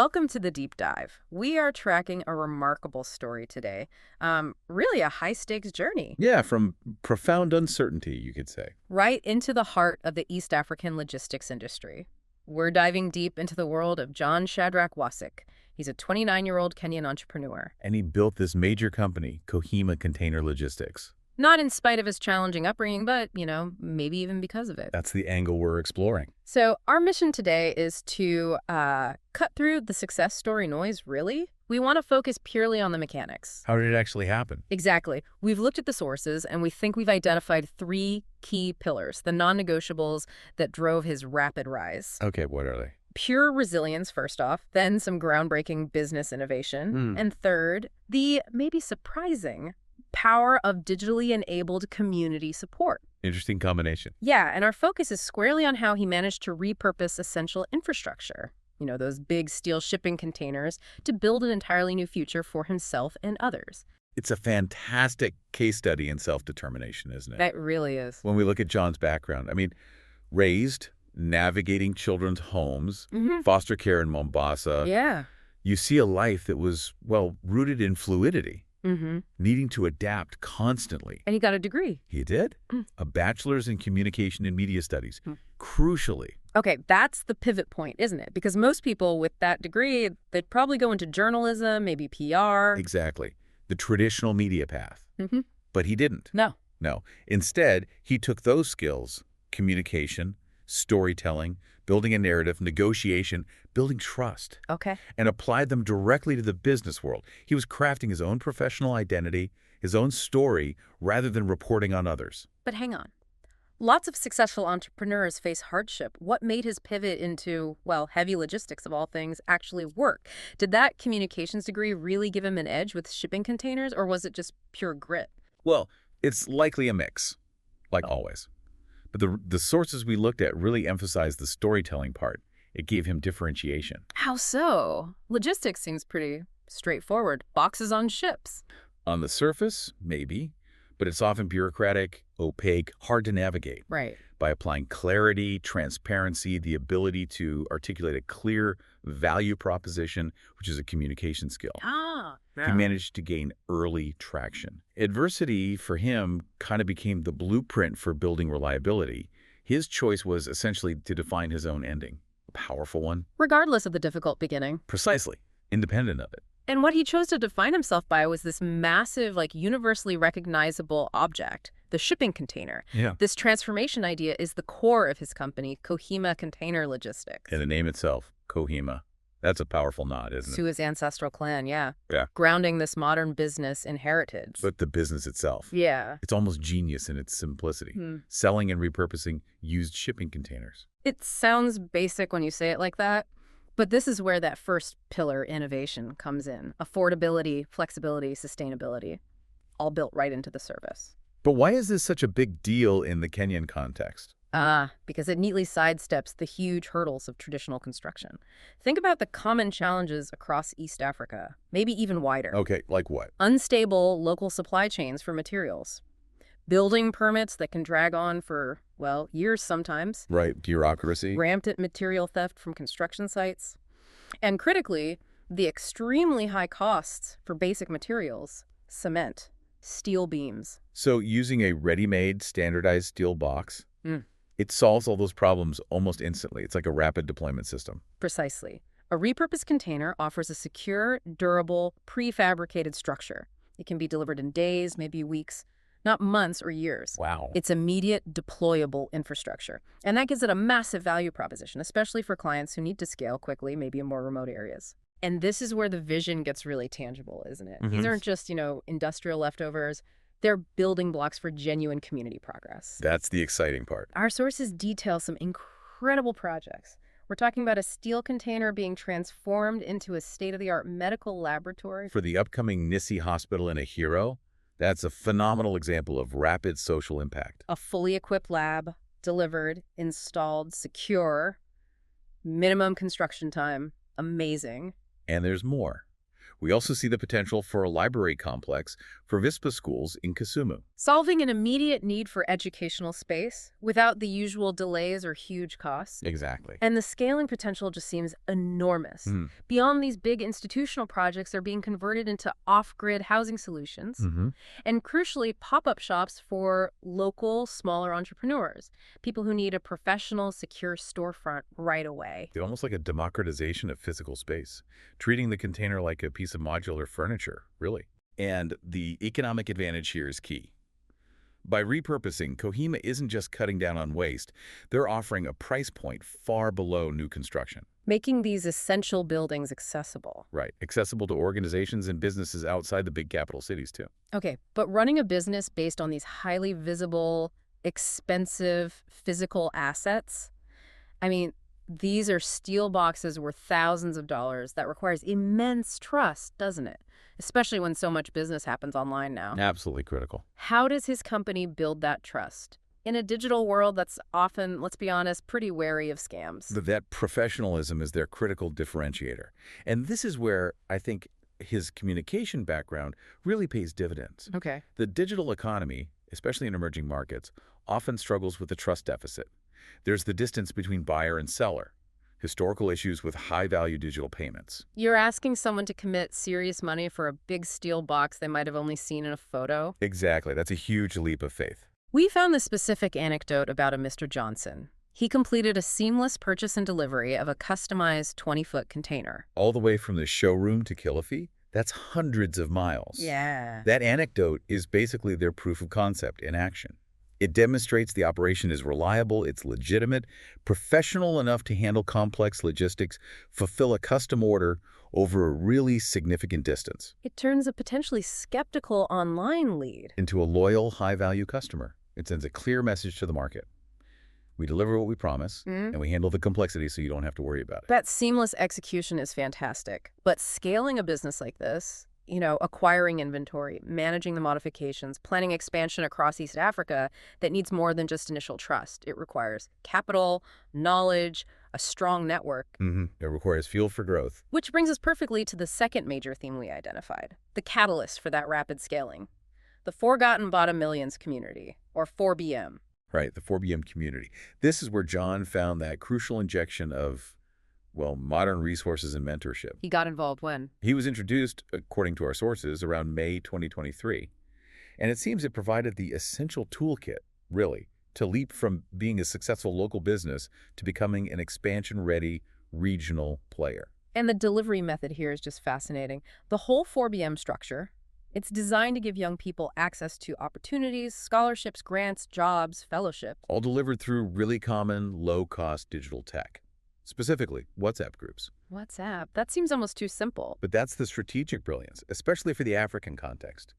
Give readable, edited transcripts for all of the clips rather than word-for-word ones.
Welcome to the deep dive. We are tracking a remarkable story today. Really a high-stakes journey, Yeah, from profound uncertainty, you could say. right into the heart of the East African logistics industry. We're diving deep into the world of John Shadrach Wasik. He's a 29-year-old Kenyan entrepreneur. And he built this major company, Kohima Container Logistics. Not in spite of his challenging upbringing, but, maybe even because of it. That's the angle we're exploring. So our mission today is to cut through the success story noise, really. We want to focus purely on the mechanics. How did it actually happen? Exactly. We've looked at the sources, and we think we've identified three key pillars, the non-negotiables that drove his rapid rise. Okay, what are they? Pure resilience, first off, then some groundbreaking business innovation, and third, the maybe surprising power of digitally enabled community support. Interesting combination. Yeah, and our focus is squarely on how he managed to repurpose essential infrastructure, those big steel shipping containers, to build an entirely new future for himself and others. It's a fantastic case study in self-determination, isn't it? That really is. When we look at John's background, raised, navigating children's homes, foster care in Mombasa. Yeah. You see a life that was, rooted in fluidity. Needing to adapt constantly. And he got a degree. He did. A bachelor's in communication and media studies. Crucially. Okay, that's the pivot point, isn't it? Because most people with that degree, they'd probably go into journalism, maybe PR. Exactly. The traditional media path. But he didn't. No. No. Instead, he took those skills, communication, storytelling, building a narrative, negotiation, building trust, Okay. and applied them directly to the business world. He was crafting his own professional identity, his own story, rather than reporting on others. But hang on. Lots of successful entrepreneurs face hardship. What made his pivot into, heavy logistics of all things actually work? Did that communications degree really give him an edge with shipping containers, or was it just pure grit? Well, it's likely a mix, like always. But the sources we looked at really emphasized the storytelling part. It gave him differentiation. How so? Logistics seems pretty straightforward. Boxes on ships. On the surface, maybe, but it's often bureaucratic, opaque, hard to navigate. Right. By applying clarity, transparency, the ability to articulate a clear value proposition, which is a communication skill. He managed to gain early traction. Adversity, for him, kind of became the blueprint for building reliability. His choice was essentially to define his own ending. A powerful one. Regardless of the difficult beginning. Precisely. Independent of it. And what he chose to define himself by was this massive, universally recognizable object, the shipping container. Yeah. This transformation idea is the core of his company, Kohima Container Logistics. And the name itself, Kohima. That's a powerful nod, isn't it? To his ancestral clan, yeah. Yeah. Grounding this modern business in heritage. But the business itself. Yeah. It's almost genius in its simplicity. Selling and repurposing used shipping containers. It sounds basic when you say it like that, but this is where that first pillar, innovation, comes in. Affordability, flexibility, sustainability, all built right into the service. But why is this such a big deal in the Kenyan context? Because it neatly sidesteps the huge hurdles of traditional construction. Think about the common challenges across East Africa, maybe even wider. Okay, like what? Unstable local supply chains for materials. Building permits that can drag on for, years sometimes. Right, bureaucracy. Rampant material theft from construction sites. And critically, the extremely high costs for basic materials, cement, steel beams. So using a ready-made, standardized steel box, it solves all those problems almost instantly. It's like a rapid deployment system. Precisely. A repurposed container offers a secure, durable, prefabricated structure. It can be delivered in days, maybe weeks, not months or years. Wow. It's immediate, deployable infrastructure. And that gives it a massive value proposition, especially for clients who need to scale quickly, maybe in more remote areas. And this is where the vision gets really tangible, isn't it? These aren't just, industrial leftovers. They're building blocks for genuine community progress. That's the exciting part. Our sources detail some incredible projects. We're talking about a steel container being transformed into a state-of-the-art medical laboratory. For the upcoming Nissi Hospital in Ahiro, that's a phenomenal example of rapid social impact. A fully equipped lab, delivered, installed, secure, minimum construction time, amazing. And there's more. We also see the potential for a library complex for Vispa schools in Kisumu. Solving an immediate need for educational space without the usual delays or huge costs. Exactly. And the scaling potential just seems enormous. Mm. Beyond these big institutional projects, they're being converted into off-grid housing solutions. And crucially, pop-up shops for local, smaller entrepreneurs, people who need a professional, secure storefront right away. It's almost like a democratization of physical space, treating the container like a piece of modular furniture, really. And the economic advantage here is key. By repurposing, Kohima isn't just cutting down on waste, they're offering a price point far below new construction. Making these essential buildings accessible. Right. Accessible to organizations and businesses outside the big capital cities, too. Okay, but running a business based on these highly visible, expensive physical assets, I mean, these are steel boxes worth thousands of dollars that requires immense trust, doesn't it? Especially when so much business happens online now. Absolutely critical. How does his company build that trust? In a digital world that's often, let's be honest, pretty wary of scams. That professionalism is their critical differentiator. And this is where I think his communication background really pays dividends. Okay. The digital economy, especially in emerging markets, often struggles with a trust deficit. There's the distance between buyer and seller, historical issues with high-value digital payments. You're asking someone to commit serious money for a big steel box they might have only seen in a photo? Exactly. That's a huge leap of faith. We found this specific anecdote about a Mr. Johnson. He completed a seamless purchase and delivery of a customized 20-foot container. All the way from the showroom to Kilifi, that's hundreds of miles. Yeah. That anecdote is basically their proof of concept in action. It demonstrates the operation is reliable, it's legitimate, professional enough to handle complex logistics, fulfill a custom order over a really significant distance. It turns a potentially skeptical online lead into a loyal, high-value customer. It sends a clear message to the market. We deliver what we promise, and we handle the complexity so you don't have to worry about it. That seamless execution is fantastic. But scaling a business like this, acquiring inventory, managing the modifications, planning expansion across East Africa, that needs more than just initial trust. It requires capital, knowledge, a strong network. It requires fuel for growth. Which brings us perfectly to the second major theme we identified, the catalyst for that rapid scaling. The Forgotten Bottom Millions community, or 4BM. Right, the 4BM community. This is where John found that crucial injection of, well, modern resources and mentorship. He got involved when? He was introduced, according to our sources, around May 2023. And it seems it provided the essential toolkit, really, to leap from being a successful local business to becoming an expansion-ready regional player. And the delivery method here is just fascinating. The whole 4BM structure, it's designed to give young people access to opportunities, scholarships, grants, jobs, fellowships. All delivered through really common, low-cost digital tech. Specifically, WhatsApp groups. WhatsApp? That seems almost too simple. But that's the strategic brilliance, especially for the African context.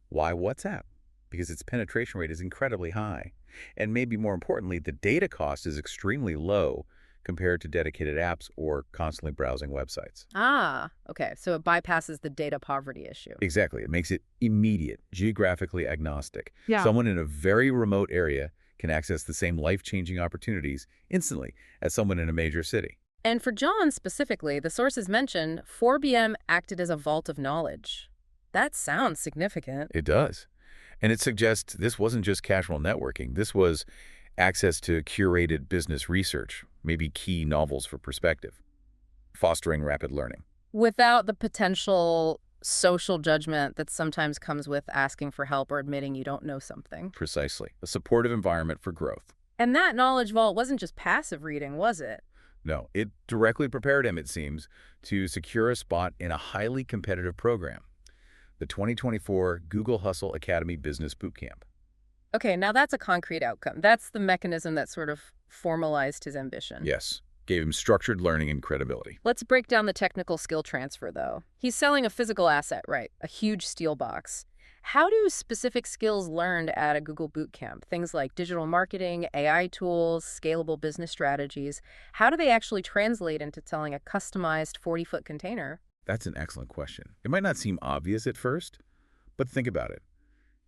Why WhatsApp? Because its penetration rate is incredibly high. And maybe more importantly, the data cost is extremely low compared to dedicated apps or constantly browsing websites. Ah, okay. So it bypasses the data poverty issue. Exactly. It makes it immediate, geographically agnostic. Yeah. Someone in a very remote area can access the same life-changing opportunities instantly as someone in a major city. And for John specifically, the sources mention 4BM acted as a vault of knowledge. That sounds significant. It does. And it suggests this wasn't just casual networking. This was access to curated business research, maybe key novels for perspective, fostering rapid learning. Without the potential social judgment that sometimes comes with asking for help or admitting you don't know something. Precisely. A supportive environment for growth. And that knowledge vault wasn't just passive reading, was it? No, it directly prepared him, it seems, to secure a spot in a highly competitive program, the 2024 Google Hustle Academy Business Bootcamp. Okay, now that's a concrete outcome. That's the mechanism that sort of formalized his ambition. Yes, gave him structured learning and credibility. Let's break down the technical skill transfer, though. He's selling a physical asset, right? A huge steel box. How do specific skills learned at a Google Bootcamp, things like digital marketing, AI tools, scalable business strategies, how do they actually translate into selling a customized 40-foot container? That's an excellent question. It might not seem obvious at first, but think about it.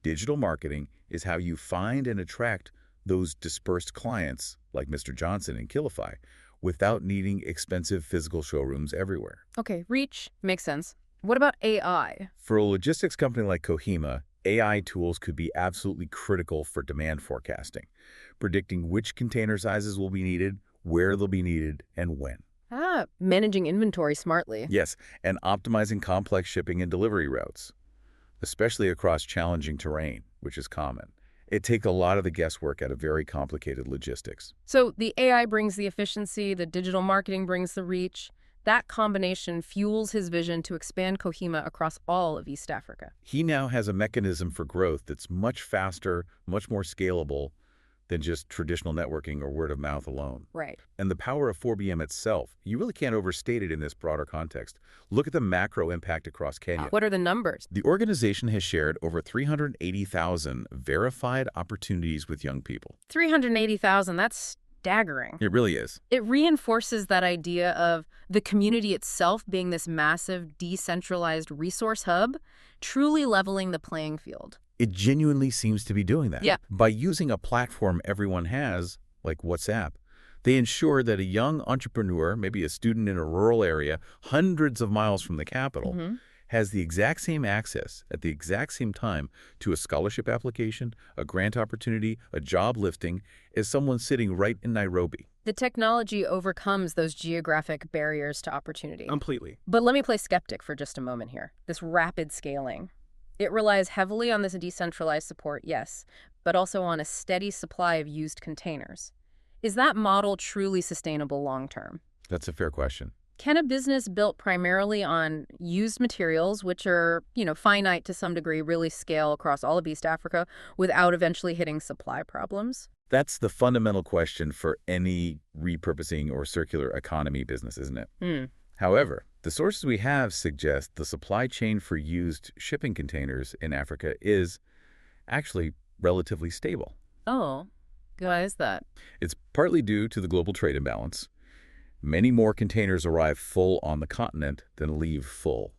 Digital marketing is how you find and attract those dispersed clients, like Mr. Johnson in Kilifi, without needing expensive physical showrooms everywhere. Okay, reach makes sense. What about AI? For a logistics company like Kohima, AI tools could be absolutely critical for demand forecasting, predicting which container sizes will be needed, where they'll be needed, and when. Managing inventory smartly. Yes, and optimizing complex shipping and delivery routes, especially across challenging terrain, which is common. It takes a lot of the guesswork out of very complicated logistics. So the AI brings the efficiency, the digital marketing brings the reach. That combination fuels his vision to expand Kohima across all of East Africa. He now has a mechanism for growth that's much faster, much more scalable than just traditional networking or word of mouth alone. Right. And the power of 4BM itself, you really can't overstate it in this broader context. Look at the macro impact across Kenya. What are the numbers? The organization has shared over 380,000 verified opportunities with young people. 380,000, that's staggering. It really is. It reinforces that idea of the community itself being this massive, decentralized resource hub, truly leveling the playing field. It genuinely seems to be doing that. Yeah. By using a platform everyone has, like WhatsApp, they ensure that a young entrepreneur, maybe a student in a rural area, hundreds of miles from the capital, has the exact same access at the exact same time to a scholarship application, a grant opportunity, a job listing, as someone sitting right in Nairobi. The technology overcomes those geographic barriers to opportunity. Completely. But let me play skeptic for just a moment here. This rapid scaling. It relies heavily on this decentralized support, yes, but also on a steady supply of used containers. Is that model truly sustainable long-term? That's a fair question. Can a business built primarily on used materials, which are, finite to some degree, really scale across all of East Africa without eventually hitting supply problems? That's the fundamental question for any repurposing or circular economy business, isn't it? However, the sources we have suggest the supply chain for used shipping containers in Africa is actually relatively stable. Oh, why is that? It's partly due to the global trade imbalance. Many more containers arrive full on the continent than leave full.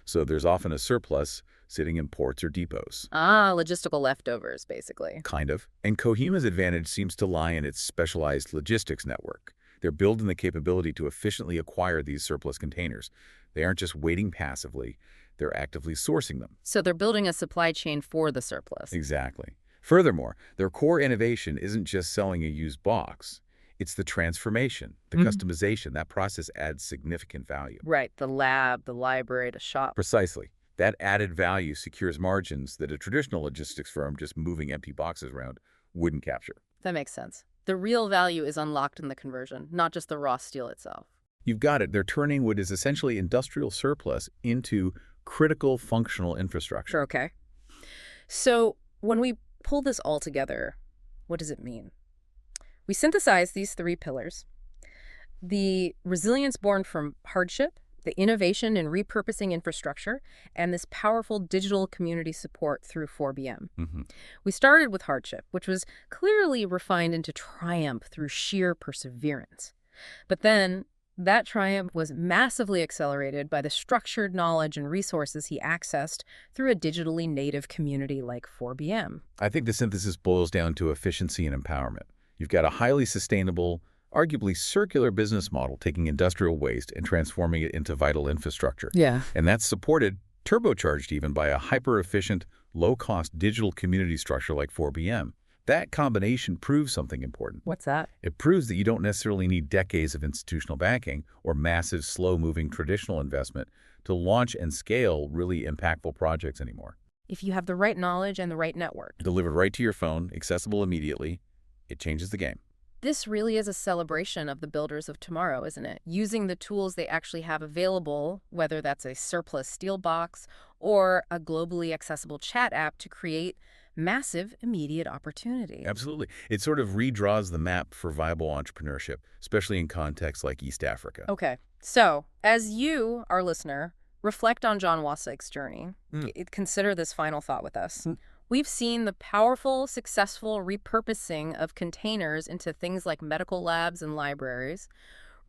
So there's often a surplus sitting in ports or depots. Logistical leftovers, basically. Kind of. And Kohima's advantage seems to lie in its specialized logistics network. They're building the capability to efficiently acquire these surplus containers. They aren't just waiting passively, they're actively sourcing them. So they're building a supply chain for the surplus. Exactly. Furthermore, their core innovation isn't just selling a used box. It's the transformation, the customization. That process adds significant value. Right, the lab, the library, the shop. Precisely. That added value secures margins that a traditional logistics firm just moving empty boxes around wouldn't capture. That makes sense. The real value is unlocked in the conversion, not just the raw steel itself. You've got it. They're turning what is essentially industrial surplus into critical functional infrastructure. Okay. So when we pull this all together, what does it mean? We synthesize these three pillars: the resilience born from hardship, the innovation in repurposing infrastructure, and this powerful digital community support through 4BM. We started with hardship, which was clearly refined into triumph through sheer perseverance. But then that triumph was massively accelerated by the structured knowledge and resources he accessed through a digitally native community like 4BM. I think the synthesis boils down to efficiency and empowerment. You've got a highly sustainable, arguably circular business model taking industrial waste and transforming it into vital infrastructure. Yeah. And that's supported, turbocharged even, by a hyper-efficient, low-cost digital community structure like 4BM. That combination proves something important. What's that? It proves that you don't necessarily need decades of institutional backing or massive, slow-moving traditional investment to launch and scale really impactful projects anymore. If you have the right knowledge and the right network. Delivered right to your phone, accessible immediately, it changes the game. This really is a celebration of the builders of tomorrow, isn't it? Using the tools they actually have available, whether that's a surplus steel box or a globally accessible chat app, to create massive immediate opportunity. Absolutely. It sort of redraws the map for viable entrepreneurship, especially in contexts like East Africa. Okay. So, as you, our listener, reflect on John Wasik's journey, consider this final thought with us. We've seen the powerful, successful repurposing of containers into things like medical labs and libraries,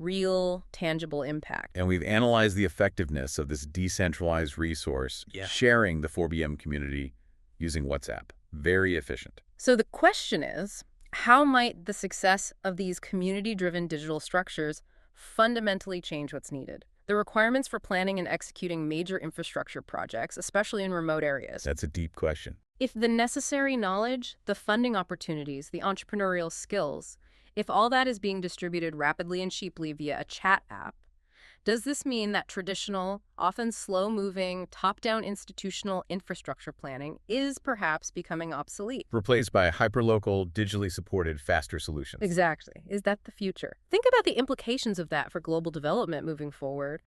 real, tangible impact. And we've analyzed the effectiveness of this decentralized resource, sharing the 4BM community using WhatsApp. Very efficient. So the question is, how might the success of these community-driven digital structures fundamentally change what's needed? the requirements for planning and executing major infrastructure projects, especially in remote areas. That's a deep question. If the necessary knowledge, the funding opportunities, the entrepreneurial skills, if all that is being distributed rapidly and cheaply via a chat app, does this mean that traditional, often slow-moving, top-down institutional infrastructure planning is perhaps becoming obsolete? Replaced by hyperlocal, digitally supported, faster solutions. Exactly. Is that the future? Think about the implications of that for global development moving forward.